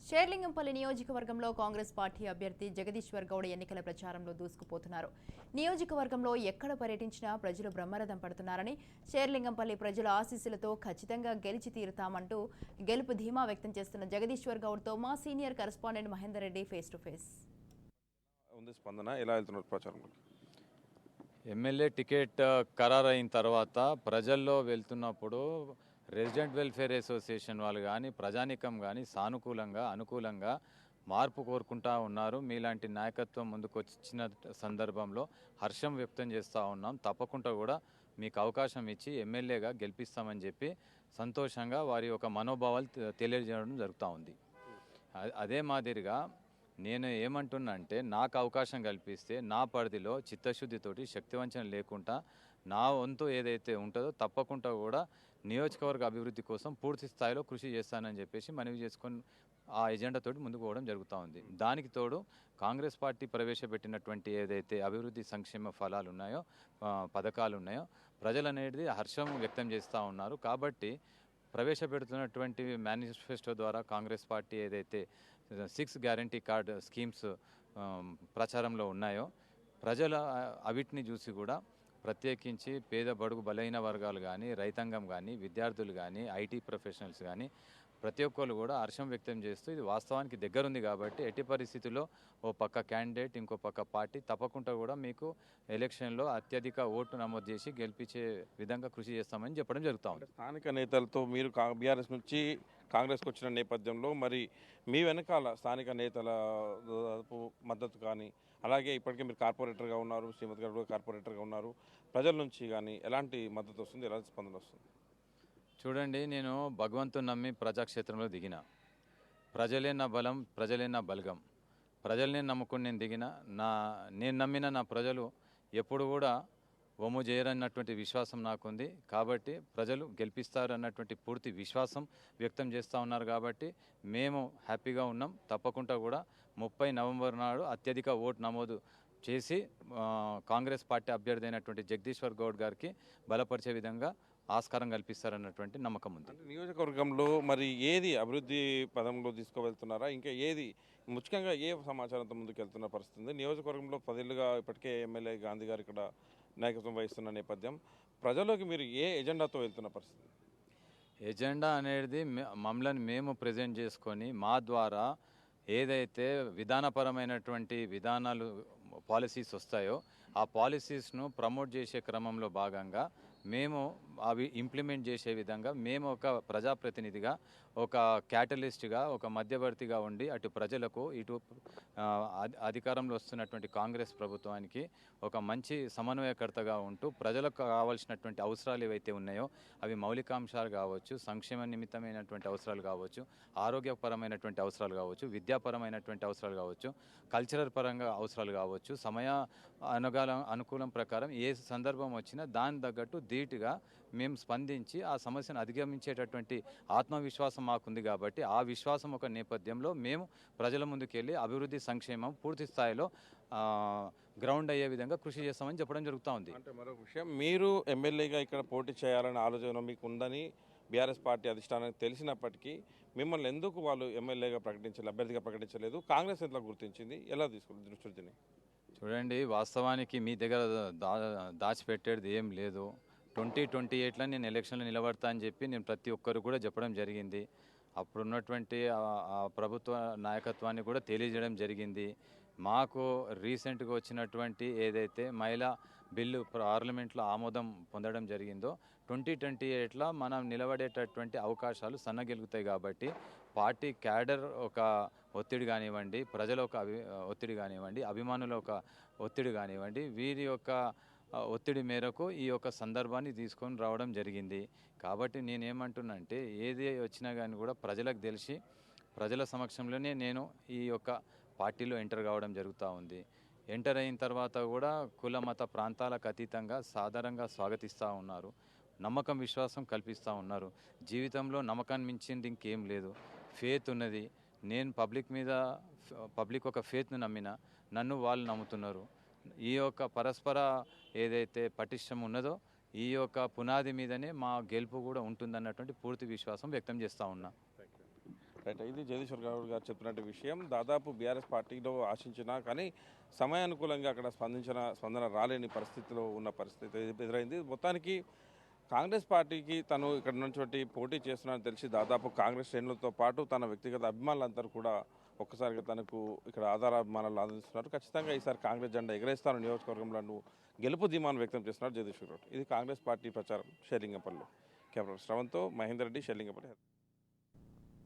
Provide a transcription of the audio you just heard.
షేర్లింగంపల్లి నియోజకవర్గంలో కాంగ్రెస్ పార్టీ అభ్యర్థి జగదీశ్వర్ గౌడ్ ఎన్నికల ప్రచారంలో దూసుకుపోతున్నారు. నియోజకవర్గంలో ఎక్కడ పర్యటించినా ప్రజలు బ్రహ్మరథం పడుతున్నారని, షేర్లింగంపల్లి ప్రజల ఆశీస్సులతో ఖచ్చితంగా గెలిచి తీరుతామంటూ గెలుపు ధీమా వ్యక్తం చేస్తున్న జగదీశ్వర్ గౌడ్తో మా senior correspondent Mahender Reddy face to face. MLA ticket ఖరారైన తర్వాత ప్రజల్లో వెళ్తున్నప్పుడు రెసిడెంట్ వెల్ఫేర్ అసోసియేషన్ వాళ్ళు కానీ ప్రజానికం కానీ సానుకూలంగా అనుకూలంగా మార్పు కోరుకుంటా ఉన్నారు. మీలాంటి నాయకత్వం ముందుకు వచ్చిన సందర్భంలో హర్షం వ్యక్తం చేస్తూ ఉన్నాం. తప్పకుండా కూడా మీకు అవకాశం ఇచ్చి ఎమ్మెల్యేగా గెలిపిస్తామని చెప్పి సంతోషంగా వారి యొక్క మనోభావాలు తెలియజేయడం జరుగుతూ ఉంది. అదే మాదిరిగా నేను ఏమంటున్నా అంటే నాకు అవకాశం కల్పిస్తే నా పరిధిలో చిత్తశుద్ధితోటి శక్తివంచన లేకుండా నా వంతు ఏదైతే ఉంటుందో తప్పకుండా కూడా నియోజకవర్గ అభివృద్ధి కోసం పూర్తి స్థాయిలో కృషి చేస్తానని చెప్పేసి మనవి చేసుకొని ఆ ఎజెండాతోటి ముందుకు పోవడం జరుగుతూ ఉంది. దానికి తోడు కాంగ్రెస్ పార్టీ ప్రవేశపెట్టినటువంటి ఏదైతే అభివృద్ధి సంక్షేమ ఫలాలు ఉన్నాయో పథకాలు ఉన్నాయో ప్రజలు అనేది హర్షం వ్యక్తం చేస్తూ ఉన్నారు. కాబట్టి ప్రవేశపెడుతున్నటువంటి మేనిఫెస్టో ద్వారా కాంగ్రెస్ పార్టీ ఏదైతే 6 గ్యారంటీ కార్డ్ స్కీమ్స్ ప్రచారంలో ఉన్నాయో ప్రజల అవిటిని చూసి కూడా ప్రత్యేకించి పేద బడుగు బలైన వర్గాలు కానీ రైతాంగం కానీ విద్యార్థులు కానీ ఐటీ ప్రొఫెషనల్స్ కానీ ప్రతి ఒక్కరు కూడా హర్షం వ్యక్తం చేస్తూ ఇది వాస్తవానికి దగ్గరుంది కాబట్టి ఎట్టి పరిస్థితుల్లో ఓ పక్క క్యాండిడేట్ ఇంకో పక్క పార్టీ తప్పకుండా కూడా మీకు ఎలక్షన్లో అత్యధిక ఓటు నమోదు చేసి గెలిపించే విధంగా కృషి చేస్తామని చెప్పడం జరుగుతూ ఉంది. స్థానిక నేతలతో మీరు బీఆర్ఎస్ నుంచి కాంగ్రెస్కి వచ్చిన నేపథ్యంలో మరి మీ వెనకాల స్థానిక నేతల మద్దతు కానీ అలాగే ఇప్పటికే మీరు కార్పొరేటర్గా ఉన్నారు, శ్రీమతి గారు కూడా కార్పొరేటర్గా ఉన్నారు, ప్రజల నుంచి కానీ ఎలాంటి మద్దతు వస్తుంది, ఎలాంటి స్పందన వస్తుంది? చూడండి, నేను భగవంతుని నమ్మి ప్రజాక్షేత్రంలో దిగిన ప్రజలే నా బలం, ప్రజలే నా బలగం. ప్రజల్ని నమ్ముకుని నేను దిగిన నేను నమ్మిన నా ప్రజలు ఎప్పుడు కూడా వమ్ము చేయరన్నటువంటి విశ్వాసం నాకుంది. కాబట్టి ప్రజలు గెలిపిస్తారు అన్నటువంటి పూర్తి విశ్వాసం వ్యక్తం చేస్తూ ఉన్నారు. కాబట్టి మేము హ్యాపీగా ఉన్నాం. తప్పకుండా కూడా 30 నవంబర్ నాడు అత్యధిక ఓటు నమోదు చేసి కాంగ్రెస్ పార్టీ అభ్యర్థి అయినటువంటి జగదీశ్వర్ గౌడ్ గారికి బలపరిచే విధంగా ఆస్కారం కల్పిస్తారన్నటువంటి నమ్మకం ఉంది. నియోజకవర్గంలో మరి ఏది అభివృద్ధి పదంలో తీసుకువెళ్తున్నారా, ఇంకా ఏది ముఖ్యంగా ఏ సమాచారంతో ముందుకు వెళ్తున్న పరిస్థితి? నియోజకవర్గంలో 10 ఏళ్ళుగా ఇప్పటికే ఎమ్మెల్యే గాంధీ గారు ఇక్కడ నాయకత్వం వహిస్తున్న నేపథ్యం ప్రజల్లోకి మీరు ఏ ఎజెండాతో వెళ్తున్న పరిస్థితి? ఎజెండా అనేది మమ్మల్ని మేము ప్రజెంట్ చేసుకొని మా ద్వారా ఏదైతే విధానపరమైనటువంటి విధానాలు పాలసీస్ వస్తాయో ఆ పాలసీస్ను ప్రమోట్ చేసే క్రమంలో భాగంగా మేము అవి ఇంప్లిమెంట్ చేసే విధంగా మేము ఒక ప్రజాప్రతినిధిగా ఒక క్యాటలిస్ట్గా ఒక మధ్యవర్తిగా ఉండి అటు ప్రజలకు ఇటు అధికారంలో వస్తున్నటువంటి కాంగ్రెస్ ప్రభుత్వానికి ఒక మంచి సమన్వయకర్తగా ఉంటూ ప్రజలకు కావాల్సినటువంటి అవసరాలు ఏవైతే ఉన్నాయో అవి మౌలికాంశాలు కావచ్చు, సంక్షేమ నిమిత్తమైనటువంటి అవసరాలు కావచ్చు, ఆరోగ్యపరమైనటువంటి అవసరాలు కావచ్చు, విద్యాపరమైనటువంటి అవసరాలు కావచ్చు, కల్చరల్ పరంగా అవసరాలు కావచ్చు, సమయ అనుకూలం ప్రకారం ఏ సందర్భం వచ్చినా దాని తగ్గట్టు ధీటుగా మేము స్పందించి ఆ సమస్యను అధిగమించేటటువంటి ఆత్మవిశ్వాసం మాకుంది. కాబట్టి ఆ విశ్వాసం ఒక నేపథ్యంలో మేము ప్రజల ముందుకెళ్ళి అభివృద్ధి సంక్షేమం పూర్తి స్థాయిలో గ్రౌండ్ అయ్యే విధంగా కృషి చేస్తామని చెప్పడం జరుగుతూ ఉంది. అంటే మరొక విషయం, మీరు ఎమ్మెల్యేగా ఇక్కడ పోటీ చేయాలనే ఆలోచన మీకు ఉందని బీఆర్ఎస్ పార్టీ అధిష్టానానికి తెలిసినప్పటికీ మిమ్మల్ని ఎందుకు వాళ్ళు ఎమ్మెల్యేగా అభ్యర్థిగా ప్రకటించలేదు? కాంగ్రెస్ ఎంత గుర్తించింది, ఎలా తీసుకుంది దృష్టిని? చూడండి, వాస్తవానికి మీ దగ్గర దాచిపెట్టేది ఏం లేదు. 2028లో నేను ఎలక్షన్లో నిలబడతా అని చెప్పి నేను ప్రతి ఒక్కరు కూడా చెప్పడం జరిగింది. అప్పుడున్నటువంటి ప్రభుత్వ నాయకత్వాన్ని కూడా తెలియజేయడం జరిగింది. మాకు రీసెంట్గా వచ్చినటువంటి ఏదైతే మహిళా బిల్లు పార్లమెంట్లో ఆమోదం పొందడం జరిగిందో 2028లో మనం నిలబడేటటువంటి అవకాశాలు సన్నగిలుగుతాయి. కాబట్టి పార్టీ క్యాడర్ ఒక ఒత్తిడి కానివ్వండి, ప్రజల ఒక ఒత్తిడి కానివ్వండి, అభిమానుల ఒక ఒత్తిడి కానివ్వండి, వీరి యొక్క ఒత్తిడి మేరకు ఈ యొక్క సందర్భాన్ని తీసుకొని రావడం జరిగింది. కాబట్టి నేనేమంటున్నా అంటే ఏది వచ్చినా కానీ కూడా ప్రజలకు తెలిసి ప్రజల సమక్షంలోనే నేను ఈ యొక్క పార్టీలో ఎంటర్ కావడం జరుగుతూ ఉంది. ఎంటర్ అయిన తర్వాత కూడా కుల మత ప్రాంతాలకు అతీతంగా సాధారణంగా స్వాగతిస్తూ ఉన్నారు. నమ్మకం విశ్వాసం కల్పిస్తూ ఉన్నారు. జీవితంలో నమ్మకాన్ని మించింది ఇంకేం లేదు. ఫేత్ ఉన్నది. నేను పబ్లిక్ ఒక ఫేత్ను నమ్మిన, నన్ను వాళ్ళు నమ్ముతున్నారు. ఈ యొక్క పరస్పర ఏదైతే పటిష్టం ఉన్నదో ఈ యొక్క పునాది మీదనే మా గెలుపు కూడా ఉంటుందన్నటువంటి పూర్తి విశ్వాసం వ్యక్తం చేస్తూ ఉన్నా. రైట్. ఇది జగదీశ్వర్ గౌడ్ గారు చెప్పినట్టు విషయం. దాదాపు బీఆర్ఎస్ పార్టీలో ఆశించినా కానీ సమయానుకూలంగా అక్కడ స్పందన రాలేని పరిస్థితిలో ఉన్న పరిస్థితి ఎదురైంది. మొత్తానికి కాంగ్రెస్ పార్టీకి తను ఇక్కడ నుంచి పోటీ చేస్తున్నారని తెలిసి దాదాపు కాంగ్రెస్ శ్రేణులతో పాటు తన వ్యక్తిగత అభిమానులందరూ కూడా ఒక్కసారిగా తనకు ఇక్కడ ఆధారాభిమానాలు అందిస్తున్నారు. ఖచ్చితంగా ఈసారి కాంగ్రెస్ జెండా ఎగరేస్తాను నియోజకవర్గంలో గెలుపు ధీమాను వ్యక్తం చేస్తున్నారు జగదీశ్వర్ గౌడ్. ఇది కాంగ్రెస్ పార్టీ ప్రచారం షేర్లింగంపల్లిలో. కెమెరా శ్రవంతో మహేందర్ రెడ్డి, షేర్లింగంపల్లి.